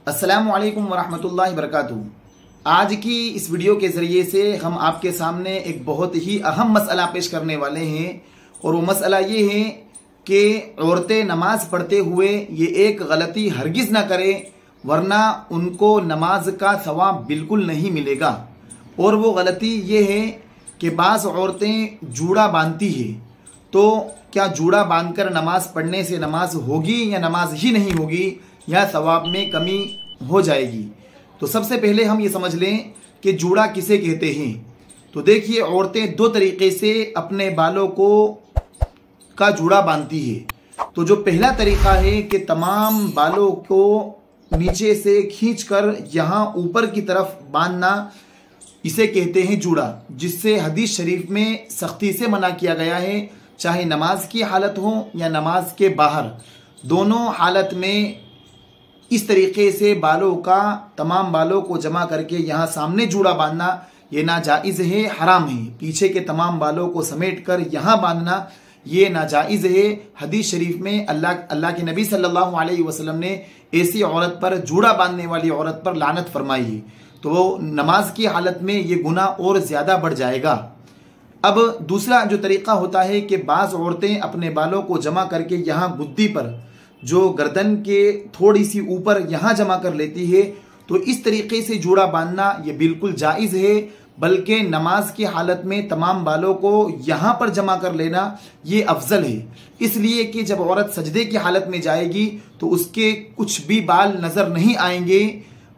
अस्सलामु अलैकुम वरहमतुल्लाहि वबरकातुहू। आज की इस वीडियो के ज़रिए से हम आपके सामने एक बहुत ही अहम मसला पेश करने वाले हैं और वो मसला ये है कि औरतें नमाज पढ़ते हुए ये एक गलती हरगिज़ ना करें वरना उनको नमाज का सवाब बिल्कुल नहीं मिलेगा। और वो गलती ये है कि बाज़ औरतें जूड़ा बांधती है, तो क्या जूड़ा बांधकर नमाज पढ़ने से नमाज होगी या नमाज ही नहीं होगी या सवाब में कमी हो जाएगी। तो सबसे पहले हम ये समझ लें कि जूड़ा किसे कहते हैं। तो देखिए, औरतें दो तरीके से अपने बालों को का जूड़ा बांधती है। तो जो पहला तरीका है कि तमाम बालों को नीचे से खींचकर यहाँ ऊपर की तरफ बांधना, इसे कहते हैं जूड़ा, जिससे हदीस शरीफ में सख्ती से मना किया गया है। चाहे नमाज की हालत हो या नमाज के बाहर, दोनों हालत में इस तरीके से बालों का तमाम बालों को जमा करके यहाँ सामने जूड़ा बांधना ये नाजायज़ है, हराम है। पीछे के तमाम बालों को समेट कर यहाँ बांधना ये नाजायज़ है। हदीस शरीफ में अल्लाह के नबी सल्लल्लाहु अलैहि वसल्लम ने ऐसी औरत पर, जूड़ा बांधने वाली औरत पर लानत फरमाई है। तो नमाज की हालत में ये गुनाह और ज़्यादा बढ़ जाएगा। अब दूसरा जो तरीका होता है कि बाज़ औरतें अपने बालों को जमा करके यहाँ गुद्दी पर, जो गर्दन के थोड़ी सी ऊपर यहाँ जमा कर लेती है, तो इस तरीके से जूड़ा बांधना ये बिल्कुल जायज़ है। बल्कि नमाज की हालत में तमाम बालों को यहाँ पर जमा कर लेना ये अफजल है, इसलिए कि जब औरत सजदे की हालत में जाएगी तो उसके कुछ भी बाल नज़र नहीं आएंगे,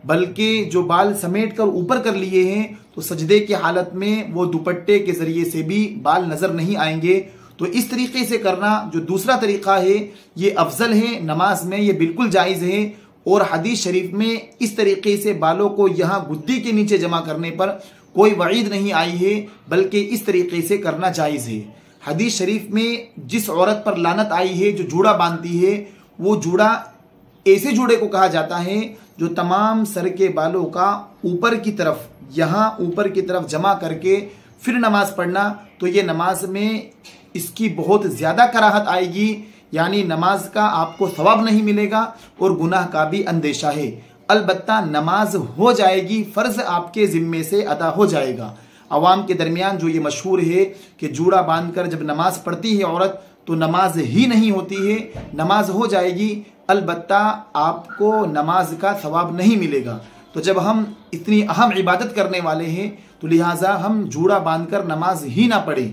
बल्कि जो बाल समेट कर ऊपर कर लिए हैं तो सजदे की हालत में वो दुपट्टे के ज़रिए से भी बाल नज़र नहीं आएंगे। तो इस तरीके से करना जो दूसरा तरीका है ये अफजल है, नमाज में ये बिल्कुल जायज़ है। और हदीस शरीफ में इस तरीके से बालों को यहाँ गुद्दी के नीचे जमा करने पर कोई वईद नहीं आई है, बल्कि इस तरीके से करना जायज़ है। हदीस शरीफ में जिस औरत पर लानत आई है जो जूड़ा बांधती है, वो जूड़ा ऐसे जूड़े को कहा जाता है जो तमाम सर के बालों का ऊपर की तरफ, यहाँ ऊपर की तरफ जमा करके फिर नमाज पढ़ना, तो ये नमाज में इसकी बहुत ज़्यादा कराहत आएगी, यानी नमाज का आपको सवाब नहीं मिलेगा और गुनाह का भी अंदेशा है। अलबत्ता नमाज हो जाएगी, फ़र्ज़ आपके ज़िम्मे से अदा हो जाएगा। अवाम के दरमियान जो ये मशहूर है कि जूड़ा बांधकर जब नमाज पढ़ती है औरत तो नमाज ही नहीं होती है, नमाज हो जाएगी, अलबत्ता आपको नमाज का सवाब नहीं मिलेगा। तो जब हम इतनी अहम इबादत करने वाले हैं तो लिहाजा हम जूड़ा बांधकर नमाज ही ना पढ़ें,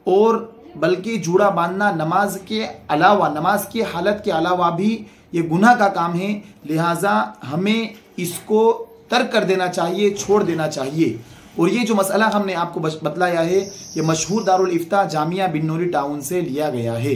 और बल्कि जूड़ा बांधना नमाज के अलावा, नमाज की हालत के अलावा भी ये गुनाह का काम है। लिहाजा हमें इसको तर्क कर देना चाहिए, छोड़ देना चाहिए। और ये जो मसला हमने आपको बतलाया है ये मशहूर दारुल इफ्ता जामिया बिन नूरी टाउन से लिया गया है।